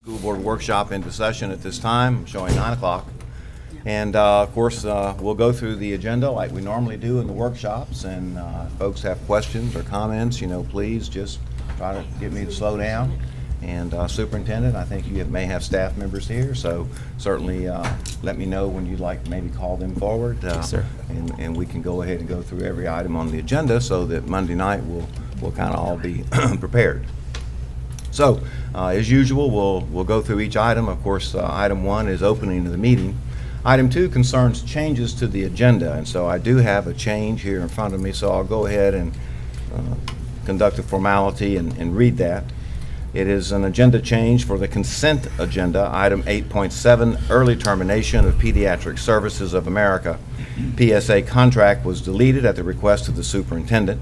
School board workshop into session at this time, showing 9 o'clock. And of course, we'll go through the agenda like we normally do in the workshops. And if folks have questions or comments, please just try to get me to slow down. And Superintendent, I think you may have staff members here, so certainly let me know when you'd like to maybe call them forward. Yes, sir. And we can go ahead and go through every item on the agenda so that Monday night we'll kind of all be prepared. So, as usual, we'll go through each item. Of course, item 1 is opening of the meeting. Item 2 concerns changes to the agenda, and so I do have a change here in front of me, so I'll go ahead and conduct the formality and read that. It is an agenda change for the consent agenda, item 8.7, early termination of Pediatric Services of America. PSA contract was deleted at the request of the superintendent.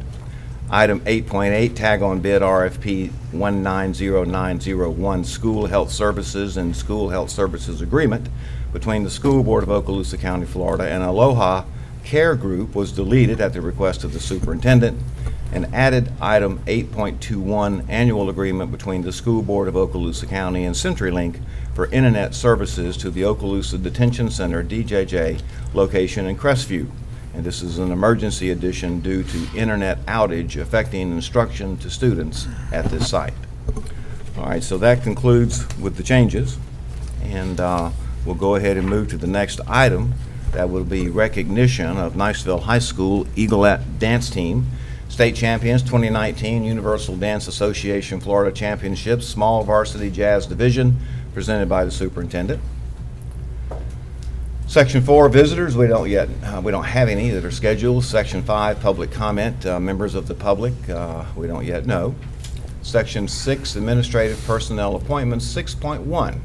Item 8.8, tag on bid RFP 190901, School Health Services and School Health Services Agreement between the School Board of Okaloosa County, Florida and Aloha Care Group was deleted at the request of the superintendent, and added item 8.21, annual agreement between the School Board of Okaloosa County and CenturyLink for internet services to the Okaloosa Detention Center, DJJ, location in Crestview. And this is an emergency addition due to internet outage affecting instruction to students at this site. All right, so that concludes with the changes. And we'll go ahead and move to the next item. That will be recognition of Niceville High School Eaglet Dance Team. State Champions 2019 Universal Dance Association Florida Championships Small Varsity Jazz Division, presented by the superintendent. Section 4, visitors, we don't have any that are scheduled. Section 5, public comment, members of the public, we don't yet know. Section 6, administrative personnel appointments. 6.1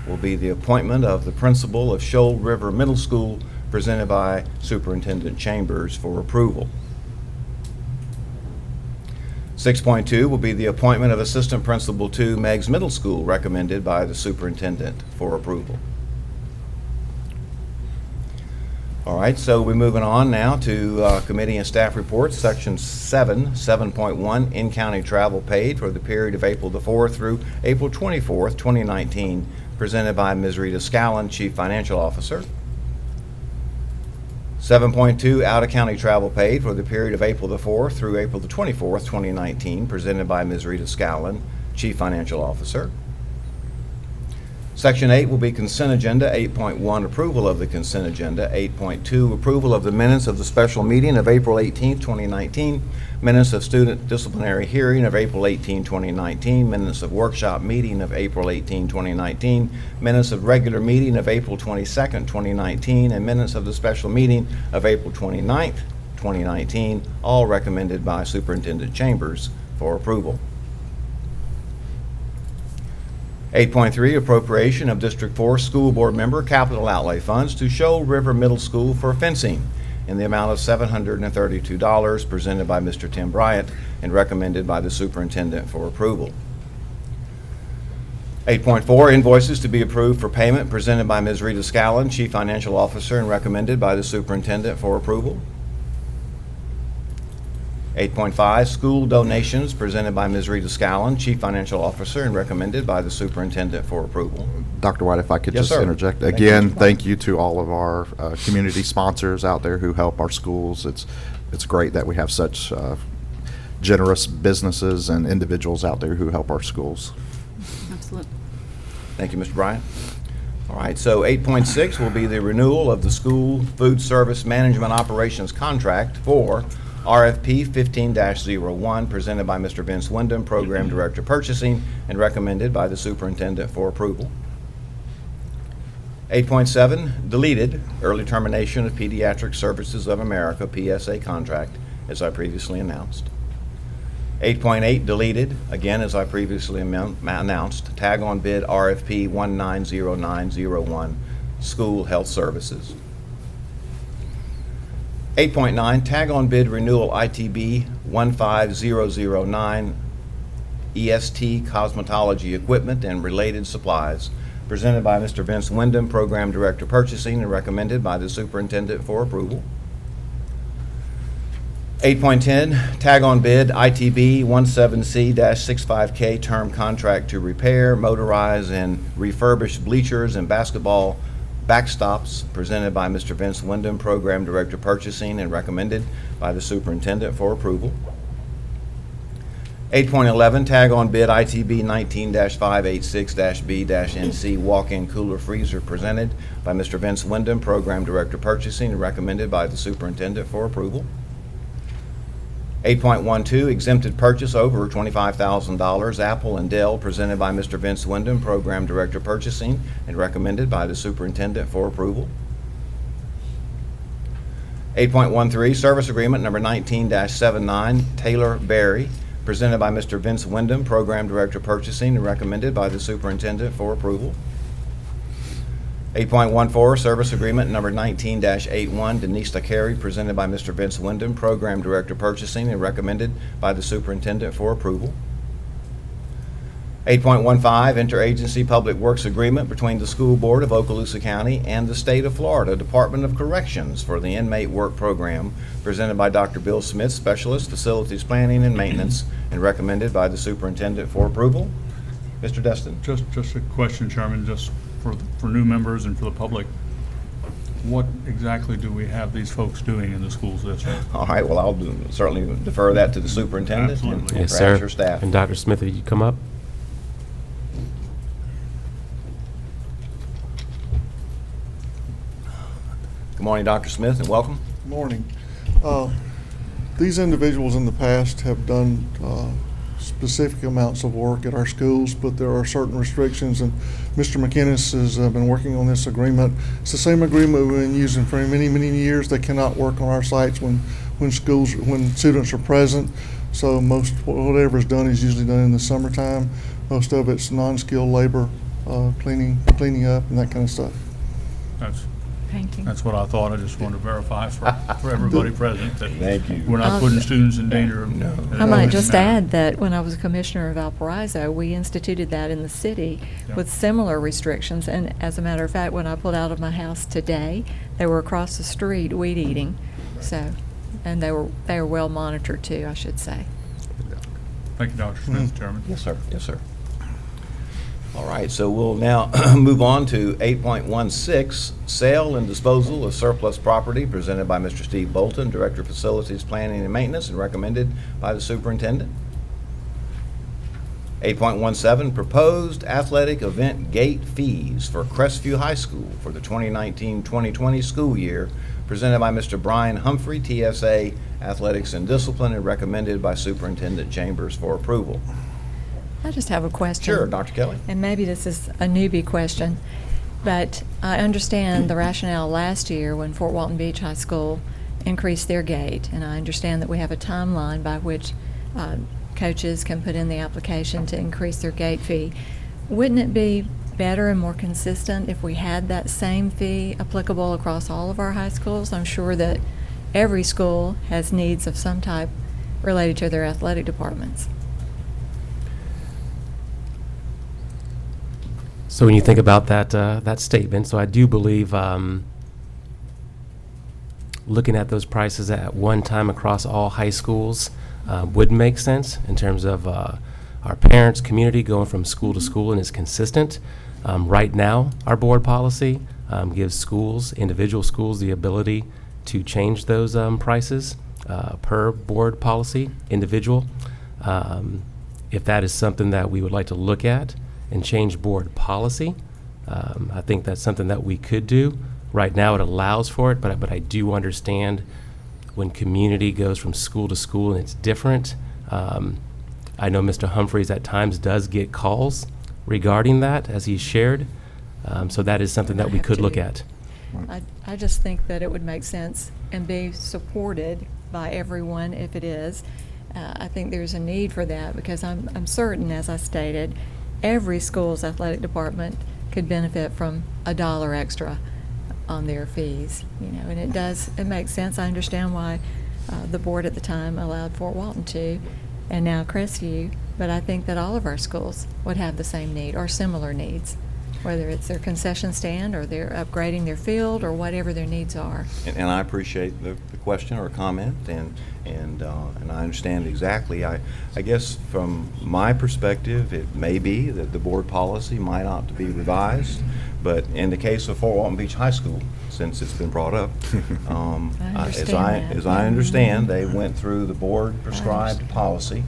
will be the appointment of the principal of Shoal River Middle School, presented by Superintendent Chambers for approval. 6.2 will be the appointment of Assistant Principal to Meigs Middle School, recommended by the superintendent for approval. All right, so we're moving on now to committee and staff reports. Section 7.1, in-county travel paid for the period of April the 4th through April 24th, 2019, presented by Ms. Rita Scallon, Chief Financial Officer. 7.2, out-of-county travel paid for the period of April the 4th through April the 24th, 2019, presented by Ms. Rita Scallon, Chief Financial Officer. Section 8 will be consent agenda. 8.1, approval of the consent agenda. 8.2, approval of the minutes of the special meeting of April 18, 2019, minutes of student disciplinary hearing of April 18, 2019, minutes of workshop meeting of April 18, 2019, minutes of regular meeting of April 22, 2019, and minutes of the special meeting of April 29, 2019, all recommended by Superintendent Chambers for approval. 8.3, appropriation of District 4 School Board member capital outlay funds to Shoal River Middle School for fencing in the amount of $732, presented by Mr. Tim Bryant and recommended by the superintendent for approval. 8.4, invoices to be approved for payment, presented by Ms. Rita Scallon, Chief Financial Officer, and recommended by the superintendent for approval. 8.5, school donations, presented by Ms. Rita Scallon, Chief Financial Officer, and recommended by the superintendent for approval. Dr. White, if I could Yes, just sir. interject. Again, thank you to all of our community sponsors out there who help our schools. It's great that we have such generous businesses and individuals out there who help our schools. Absolutely. Thank you, Mr. Bryant. All right, so 8.6 will be the renewal of the school food service management operations contract for RFP 15-01, presented by Mr. Vince Wyndham, Program Director Purchasing, and recommended by the Superintendent for approval. 8.7, deleted, early termination of Pediatric Services of America, PSA contract, as I previously announced. 8.8, deleted, again as I previously announced, tag on bid RFP 190901, School Health Services. 8.9, tag on bid renewal ITB 15009 EST cosmetology equipment and related supplies, presented by Mr. Vince Wyndham, Program Director Purchasing, and recommended by the Superintendent for approval. 8.10, tag on bid ITB 17C-65K term contract to repair, motorize, and refurbish bleachers and basketball backstops, presented by Mr. Vince Wyndham, Program Director Purchasing, and recommended by the Superintendent for approval. 8.11, tag on bid ITB 19-586-B-NC walk-in cooler freezer, presented by Mr. Vince Wyndham, Program Director Purchasing, and recommended by the Superintendent for approval. 8.12, exempted purchase over $25,000, Apple and Dell, presented by Mr. Vince Wyndham, Program Director Purchasing, and recommended by the Superintendent for approval. 8.13, service agreement number 19-79, Taylor Berry, presented by Mr. Vince Wyndham, Program Director Purchasing, and recommended by the Superintendent for approval. 8.14, service agreement number 19-81, Denise Carey, presented by Mr. Vince Wyndham, Program Director Purchasing, and recommended by the Superintendent for approval. 8.15, interagency public works agreement between the School Board of Okaloosa County and the State of Florida Department of Corrections for the Inmate Work Program, presented by Dr. Bill Smith, Specialist, Facilities Planning and Maintenance, and recommended by the Superintendent for approval. Mr. Destin. Just a question, Chairman, just for new members and for the public. What exactly do we have these folks doing in the schools district? All right, well, I'll certainly defer that to the Superintendent and Absolutely. Yes, perhaps sir. your staff. And Dr. Smith, if you come up. Good morning, Dr. Smith, and welcome. Morning. These individuals in the past have done specific amounts of work at our schools, but there are certain restrictions, and Mr. McInnes has been working on this agreement. It's the same agreement we've been using for many, many years. They cannot work on our sites when students are present. So whatever is done is usually done in the summertime. Most of it's non-skilled labor, cleaning up and that kind of stuff. That's what I thought. I just wanted to verify for everybody present that Thank you. we're not putting students in danger of. No. I might just add that when I was a commissioner of Valparaiso, we instituted that in the city Yeah. with similar restrictions. And as a matter of fact, when I pulled out of my house today, they were across the street weed eating. So, and they were well monitored too, I should say. Thank you, Dr. Smith, Chairman. Yes, sir. Yes, sir. All right, so we'll now move on to 8.16, sale and disposal of surplus property, presented by Mr. Steve Bolton, Director of Facilities Planning and Maintenance, and recommended by the Superintendent. 8.17, proposed athletic event gate fees for Crestview High School for the 2019-2020 school year, presented by Mr. Brian Humphrey, TSA Athletics and Discipline, and recommended by Superintendent Chambers for approval. I just have a question. Sure, Dr. Kelly. And maybe this is a newbie question, but I understand the rationale last year when Fort Walton Beach High School increased their gate, and I understand that we have a timeline by which coaches can put in the application to increase their gate fee. Wouldn't it be better and more consistent if we had that same fee applicable across all of our high schools? I'm sure that every school has needs of some type related to their athletic departments. So when you think about that statement, so I do believe looking at those prices at one time across all high schools would make sense in terms of our parents' community going from school to school and is consistent. Right now, our board policy gives schools, individual schools, the ability to change those prices per board policy, individual. If that is something that we would like to look at and change board policy, I think that's something that we could do. Right now, it allows for it, but I do understand when community goes from school to school and it's different. I know Mr. Humphreys at times does get calls regarding that, as he shared. So that is something that we could look at. I just think that it would make sense and be supported by everyone if it is. I think there's a need for that because I'm certain, as I stated, every school's athletic department could benefit from $1 extra on their fees, and it makes sense. I understand why the board at the time allowed Fort Walton to, and now Crestview, but I think that all of our schools would have the same need or similar needs. whether it's their concession stand or they're upgrading their field or whatever their needs are. And I appreciate the question or comment, and I understand exactly. I guess from my perspective, it may be that the board policy might ought to be revised, but in the case of Fort Walton Beach High School, since it's been brought up, as I understand, they went through the board prescribed policy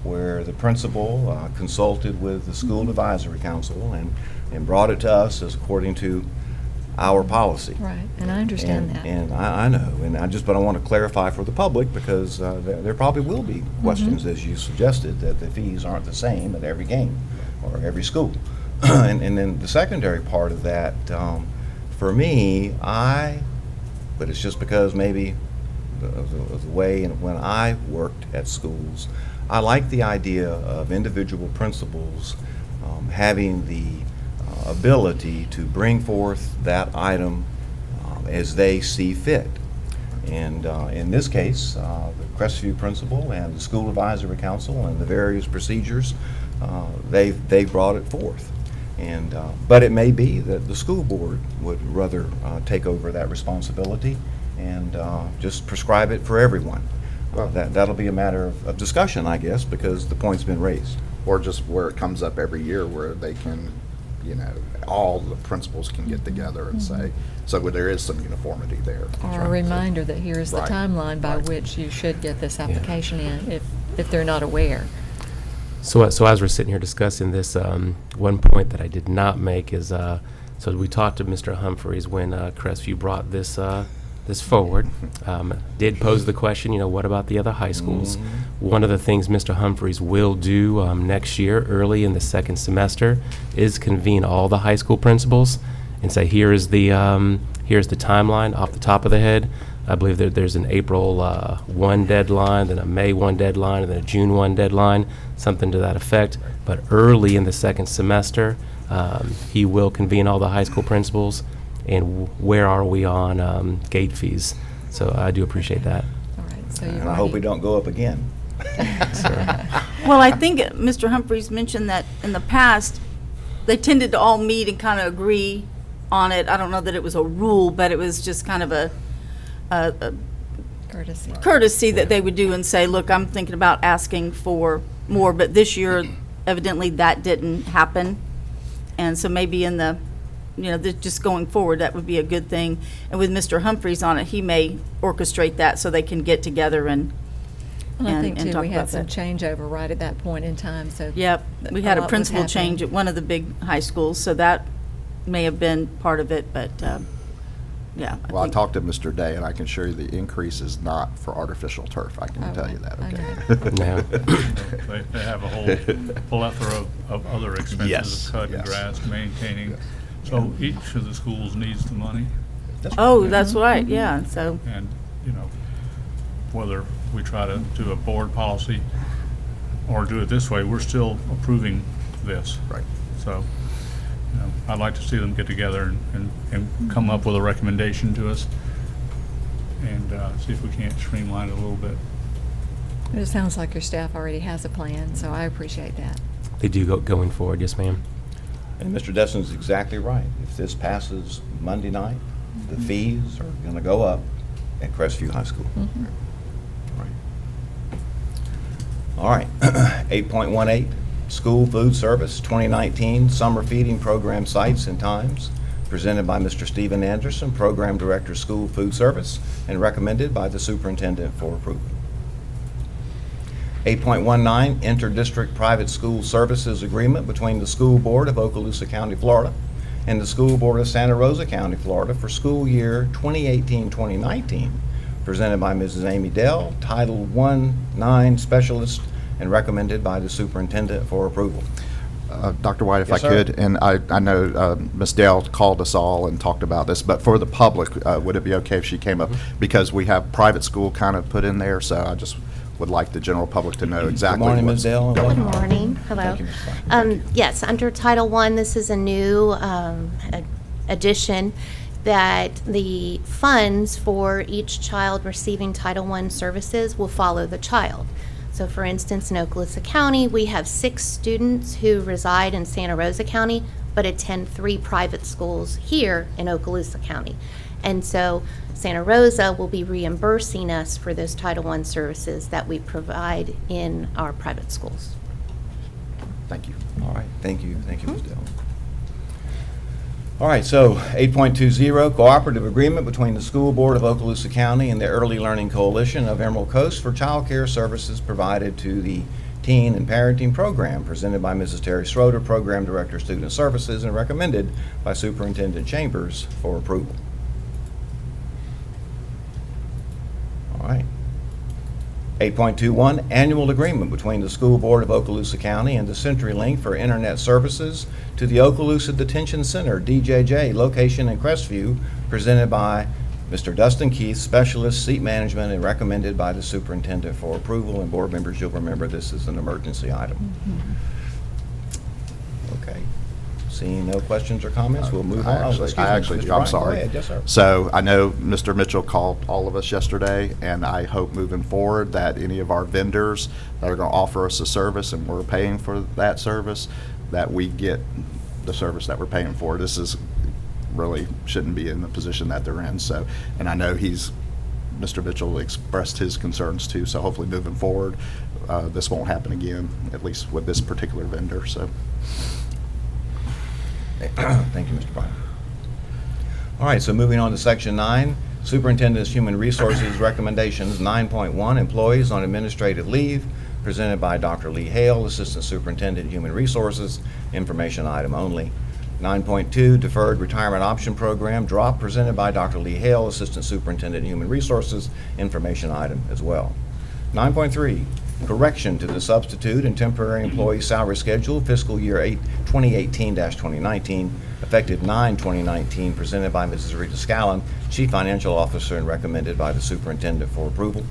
where the principal consulted with the school advisory council and brought it to us as according to our policy. Right, and I understand that. And I know, but I want to clarify for the public, because there probably will be questions, as you suggested, that the fees aren't the same at every game or every school. And then the secondary part of that, for me, but it's just because maybe of the way and when I worked at schools, I like the idea of individual principals having the ability to bring forth that item as they see fit. And in this case, the Crestview principal and the school advisory council and the various procedures, they brought it forth. And but it may be that the school board would rather take over that responsibility and just prescribe it for everyone. That'll be a matter of discussion, I guess, because the point's been raised. Or just where it comes up every year where they can, all the principals can get together and say, so there is some uniformity there. Or a reminder that here's the Right. timeline by Right. which you should get this application in if they're not aware. So as we're sitting here discussing this, one point that I did not make is, so we talked to Mr. Humphreys when Crestview brought this forward. Did pose the question, what about the other high schools? One of the things Mr. Humphreys will do next year, early in the second semester, is convene all the high school principals and say, here's the timeline off the top of the head. I believe that there's an April 1 deadline, then a May 1 deadline, and then a June 1 deadline, something to that effect. But early in the second semester, he will convene all the high school principals, and where are we on gate fees? So I do appreciate that. All right, so And I hope we don't go up again. Well, I think Mr. Humphreys mentioned that in the past, they tended to all meet and kind of agree on it. I don't know that it was a rule, but it was just kind of a courtesy that they would do and say, look, I'm thinking about asking for more, but this year, evidently, that didn't happen. And so maybe in the, just going forward, that would be a good thing. And with Mr. Humphreys on it, he may orchestrate that so they can get together and I think, too, talk we about had some that. changeover right at that point in time, so. Yep, we had a lot was principal change happening. at one of the big high schools, so that may have been part of it, but, yeah. Well, I think- talked to Mr. Day, and I can assure you the increase is not for artificial turf. I can Oh, tell you that, I okay? know. They have a whole plethora of other expenses, Yes, of cutting yes. grass, maintaining. So each of the schools needs the money, Oh, that's right, yeah, so, and, whether we try to do a board policy or do it this way, we're still approving this. Right. So, I'd like to see them get together and come up with a recommendation to us and see if we can't streamline it a little bit. It sounds like your staff already has a plan, so I appreciate that. They do going forward, yes, ma'am. And Mr. Desson's exactly right. If this passes Monday night, the fees are going to go up at Crestview High School. All right. 8.18, School Food Service 2019 Summer Feeding Program Sites and Times, presented by Mr. Stephen Anderson, Program Director, School Food Service, and recommended by the Superintendent for approval. 8.19, Interdistrict Private School Services Agreement between the School Board of Okaloosa County, Florida, and the School Board of Santa Rosa County, Florida for school year 2018-2019, presented by Mrs. Amy Dell, Title I-9 Specialist, and recommended by the Superintendent for approval. Dr. White, if Yes, I sir. could, and I know Ms. Dale called us all and talked about this, but for the public, would it be okay if she came up? Because we have private school kind of put in there, so I just would like the general public to know exactly. Good morning, what's- Ms. Dell. Good morning. Hello. Thank you, Ms. Klein. Thank you. Yes, under Title I, this is a new addition that the funds for each child receiving Title I services will follow the child. So for instance, in Okaloosa County, we have 6 students who reside in Santa Rosa County. but attend 3 private schools here in Okaloosa County. And so Santa Rosa will be reimbursing us for those Title I services that we provide in our private schools. Thank you. All right, thank you, Ms. Dillon. All right, so 8.20, cooperative agreement between the School Board of Okaloosa County and the Early Learning Coalition of Emerald Coast for child care services provided to the Teen and Parenting Program, presented by Mrs. Terry Schroeder, Program Director, Student Services, and recommended by Superintendent Chambers for approval. All right. 8.21, annual agreement between the School Board of Okaloosa County and the CenturyLink for internet services to the Okaloosa Detention Center, DJJ, location in Crestview, presented by Mr. Dustin Keith, Specialist, Seat Management, and recommended by the Superintendent for approval. And board members, you'll remember this is an emergency item. Okay. Seeing no questions or comments, we'll move on. I Excuse me, actually Mr. do. Bryant, I'm go sorry. ahead. Yes, sir. So I know Mr. Mitchell called all of us yesterday, and I hope moving forward that any of our vendors that are going to offer us a service and we're paying for that service, that we get the service that we're paying for. This is really shouldn't be in the position that they're in. So, and I know Mr. Mitchell expressed his concerns too. So hopefully moving forward, this won't happen again, at least with this particular vendor. So. Thank you, Mr. Bryant. All right, so moving on to Section 9, Superintendent's Human Resources Recommendations. 9.1, Employees on Administrative Leave, presented by Dr. Lee Hale, Assistant Superintendent, Human Resources, information item only. 9.2, Deferred Retirement Option Program, drop, presented by Dr. Lee Hale, Assistant Superintendent, Human Resources, information item as well. 9.3, correction to the substitute and temporary employee salary schedule, fiscal year 2018-2019, effective 9/2019, presented by Mrs. Rita Scallon, Chief Financial Officer, and recommended by the Superintendent for approval.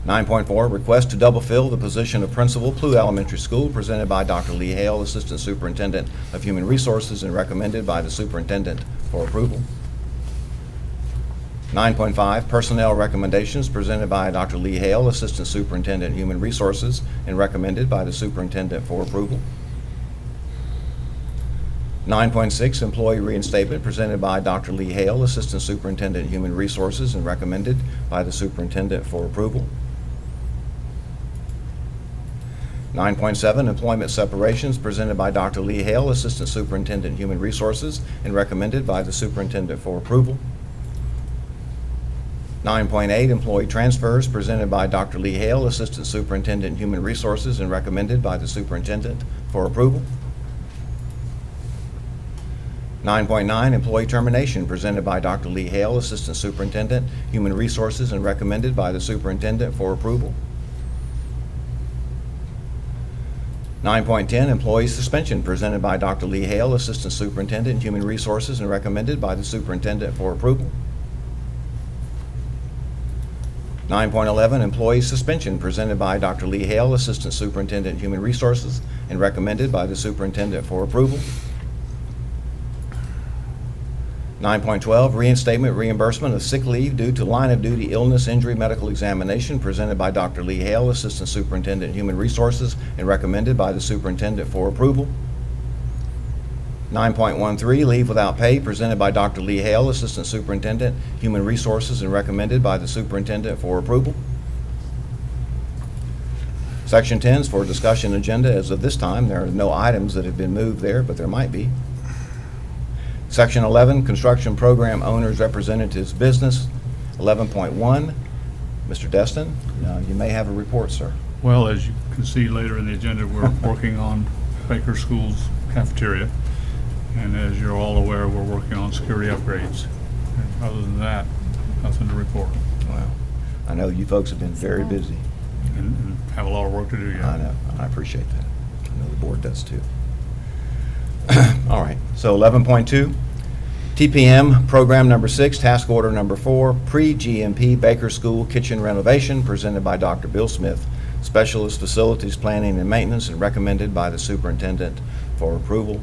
9.4, request to double fill the position of Principal, Plu Elementary School, presented by Dr. Lee Hale, Assistant Superintendent of Human Resources, and recommended by the Superintendent for approval. 9.5, personnel recommendations, presented by Dr. Lee Hale, Assistant Superintendent, Human Resources, and recommended by the Superintendent for approval. 9.6, employee reinstatement, presented by Dr. Lee Hale, Assistant Superintendent, Human Resources, and recommended by the Superintendent for approval. 9.7, employment separations, presented by Dr. Lee Hale, Assistant Superintendent, Human Resources, and recommended by the Superintendent for approval. 9.8, employee transfers, presented by Dr. Lee Hale, Assistant Superintendent, Human Resources, and recommended by the Superintendent for approval. 9.9, employee termination, presented by Dr. Lee Hale, Assistant Superintendent, Human Resources, and recommended by the Superintendent for approval. 9.10, employee suspension, presented by Dr. Lee Hale, Assistant Superintendent, Human Resources, and recommended by the Superintendent for approval. 9.11, employee suspension, presented by Dr. Lee Hale, Assistant Superintendent, Human Resources, and recommended by the Superintendent for approval. 9.12, reinstatement reimbursement of sick leave due to line of duty illness, injury, medical examination, presented by Dr. Lee Hale, Assistant Superintendent, Human Resources, and recommended by the Superintendent for approval. 9.13, leave without pay, presented by Dr. Lee Hale, Assistant Superintendent, Human Resources, and recommended by the Superintendent for approval. Section 10 is for discussion agenda. As of this time, there are no items that have been moved there, but there might be. Section 11, construction program owners representatives business. 11.1, Mr. Destin, you may have a report, sir. Well, as you can see later in the agenda, we're working on Baker School's cafeteria. And as you're all aware, we're working on security upgrades. And other than that, nothing to report. Wow. I know you folks have been very busy. And have a lot of work to do yet. I know. I appreciate that. I know the board does too. All right. So 11.2, TPM program number 6, task order number 4, pre-GMP Baker School kitchen renovation, presented by Dr. Bill Smith, Specialist Facilities Planning and Maintenance, and recommended by the Superintendent for approval.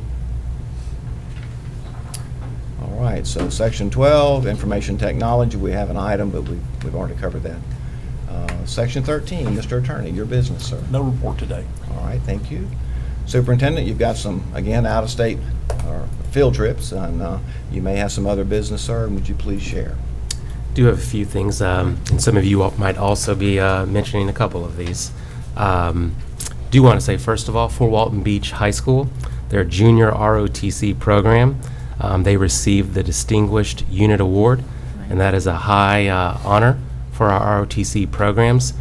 All right, so Section 12, Information Technology, we have an item, but we've already covered that. Section 13, Mr. Attorney, your business, sir. No report today. All right, thank you. Superintendent, you've got some, again, out-of-state field trips, and you may have some other business, sir. Would you please share? Do have a few things, and some of you might also be mentioning a couple of these. Do want to say, first of all, Fort Walton Beach High School, their junior ROTC program, they received the Distinguished Unit Award, and that is a high honor for our ROTC programs.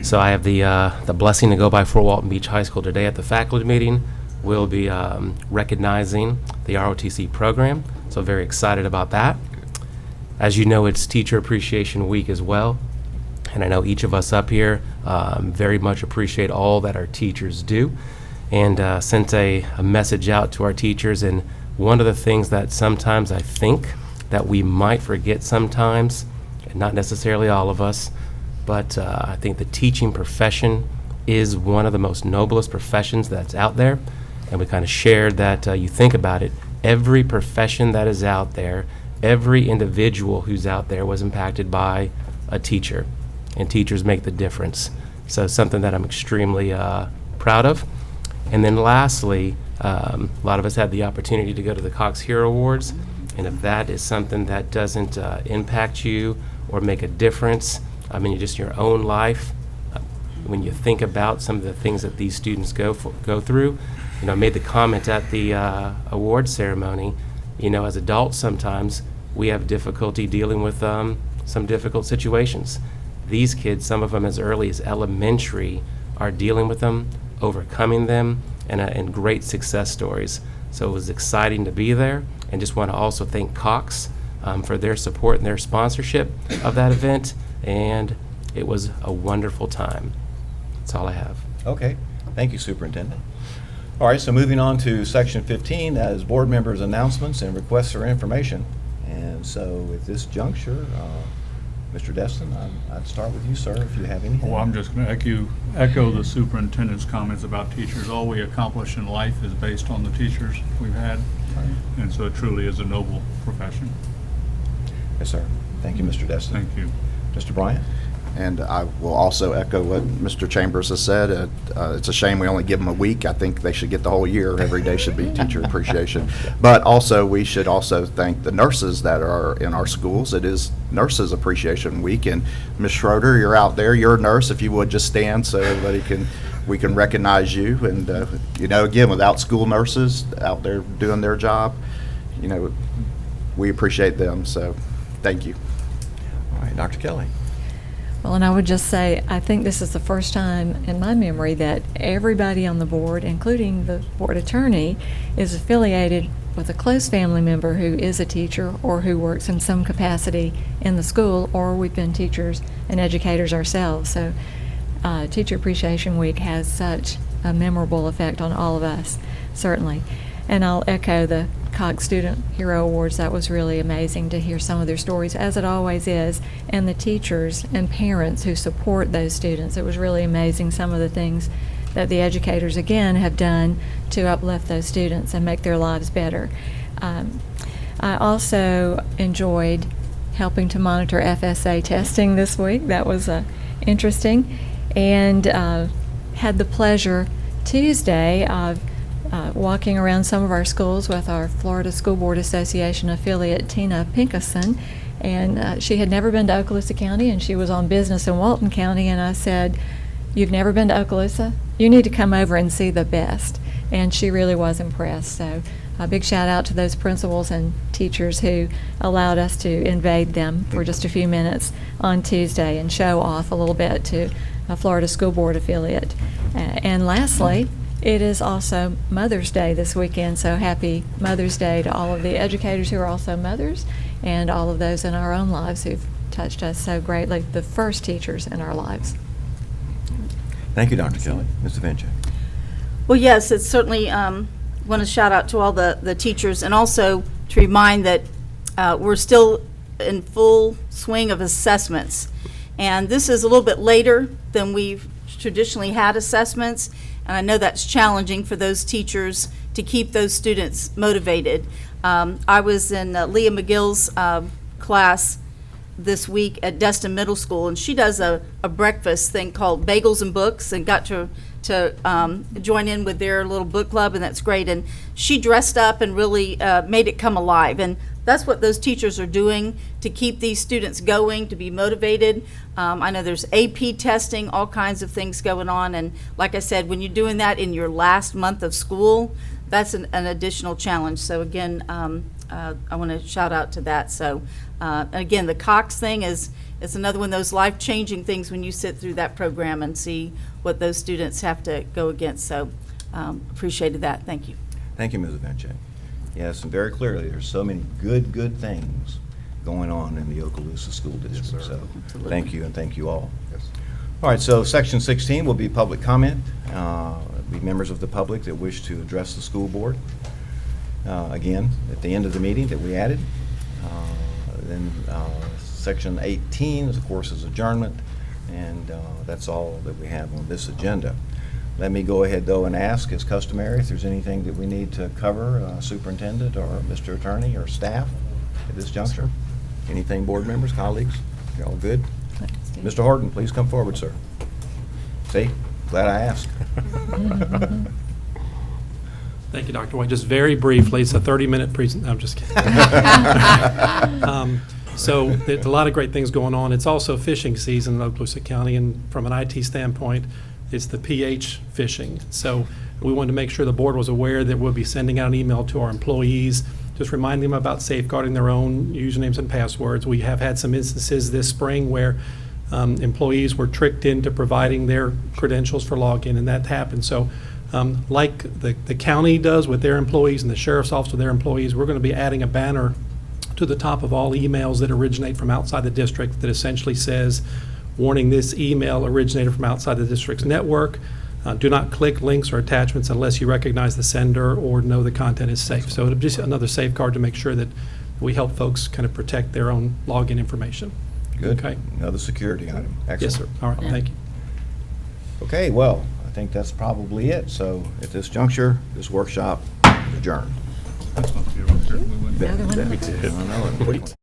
So I have the blessing to go by Fort Walton Beach High School today at the faculty meeting. We'll be recognizing the ROTC program, so very excited about that. As you know, it's Teacher Appreciation Week as well, and I know each of us up here very much appreciate all that our teachers do, and sent a message out to our teachers. And one of the things that sometimes I think that we might forget sometimes, and not necessarily all of us, but I think the teaching profession is one of the most noblest professions that's out there. And we kind of shared that you think about it, every profession that is out there, every individual who's out there was impacted by a teacher, and teachers make the difference. So something that I'm extremely proud of. And then lastly, a lot of us had the opportunity to go to the Cox Hero Awards, and if that is something that doesn't impact you or make a difference, I mean, just your own life, when you think about some of the things that these students go through, you know, I made the comment at the award ceremony, you know, as adults sometimes we have difficulty dealing with some difficult situations. These kids, some of them as early as elementary, are dealing with them, overcoming them, and great success stories. So it was exciting to be there, and just want to also thank Cox for their support and their sponsorship of that event, and it was a wonderful time. That's all I have. Okay. Thank you, Superintendent. All right, so moving on to Section 15, that is board members' announcements and requests for information. And so at this juncture, Mr. Destin, I'd start with you, sir, if you have anything. Well, I'm just going to echo the superintendent's comments about teachers. All we accomplish in life is based on the teachers we've had, and so it truly is a noble profession. Yes, sir. Thank you, Mr. Destin. Thank you. Mr. Bryant? And I will also echo what Mr. Chambers has said. It's a shame we only give them a week. I think they should get the whole year. Every day should be teacher appreciation. But also, we should also thank the nurses that are in our schools. It is Nurses Appreciation Week. And Ms. Schroeder, you're out there. You're a nurse. If you would just stand so we can recognize you. And, you know, again, without school nurses out there doing their job, you know, we appreciate them. So thank you. All right, Dr. Kelly. Well, and I would just say, I think this is the first time in my memory that everybody on the board, including the board attorney, is affiliated with a close family member who is a teacher or who works in some capacity in the school, or we've been teachers and educators ourselves. So Teacher Appreciation Week has such a memorable effect on all of us, certainly. And I'll echo the Cox Student Hero Awards. That was really amazing to hear some of their stories, as it always is, and the teachers and parents who support those students. It was really amazing, some of the things that the educators, again, have done to uplift those students and make their lives better. I also enjoyed helping to monitor FSA testing this week. That was interesting, and had the pleasure Tuesday of walking around some of our schools with our Florida School Board Association affiliate, Tina Pinkeson, and she had never been to Okaloosa County, and she was on business in Walton County, and I said, "You've never been to Okaloosa? You need to come over and see the best." And she really was impressed. So a big shout out to those principals and teachers who allowed us to invade them for just a few minutes on Tuesday and show off a little bit to a Florida School Board affiliate. And lastly, it is also Mother's Day this weekend, so happy Mother's Day to all of the educators who are also mothers and all of those in our own lives who've touched us so greatly, the first teachers in our lives. Thank you, Dr. Kelly. Mr. Vince? Well, yes, it's certainly want to shout out to all the teachers, and also to remind that we're still in full swing of assessments. And this is a little bit later than we've traditionally had assessments, and I know that's challenging for those teachers to keep those students motivated. I was in Leah McGill's class this week at Destin Middle School, and she does a breakfast thing called Bagels and Books, and got to join in with their little book club, and that's great. And she dressed up and really made it come alive, and that's what those teachers are doing to keep these students going, to be motivated. I know there's AP testing, all kinds of things going on, and like I said, when you're doing that in your last month of school, that's an additional challenge. So again, I want to shout out to that. So again, the Cox thing is another one of those life-changing things when you sit through that program and see what those students have to go against. So appreciated that. Thank you. Thank you, Ms. Avenche. Yes, and very clearly, there's so many good things going on in the Okaloosa School District. So thank you, and thank you all. Yes. All right, so section 16 will be public comment. Be members of the public that wish to address the school board. Again, at the end of the meeting that we added. Then section 18, of course, is adjournment, and that's all that we have on this agenda. Let me go ahead, though, and ask, as customary, if there's anything that we need to cover, Superintendent or Mr. Attorney or staff at this juncture. Anything, board members, colleagues? You're all good? Mr. Horton, please come forward, sir. See? Glad I asked. Thank you, Dr. White. Just very briefly, it's a 30-minute present. No, I'm just kidding. So there's a lot of great things going on. It's also fishing season in Okaloosa County, and from an IT standpoint, it's the PH fishing. So we wanted to make sure the board was aware that we'll be sending out an email to our employees, just reminding them about safeguarding their own usernames and passwords. We have had some instances this spring where employees were tricked into providing their credentials for login, and that happened. So like the county does with their employees and the sheriff's office with their employees, we're going to be adding a banner to the top of all emails that originate from outside the district that essentially says, warning, this email originated from outside the district's network. Do not click links or attachments unless you recognize the sender or know the content is safe. So it'll be just another safeguard to make sure that we help folks kind of protect their own login information. Good. Okay. Another security item. Excellent. Yes, sir. All right, thank you. Okay, well, I think that's probably it. So at this juncture, this workshop is adjourned. That's supposed to be a record. We wouldn't- The other one? I know it.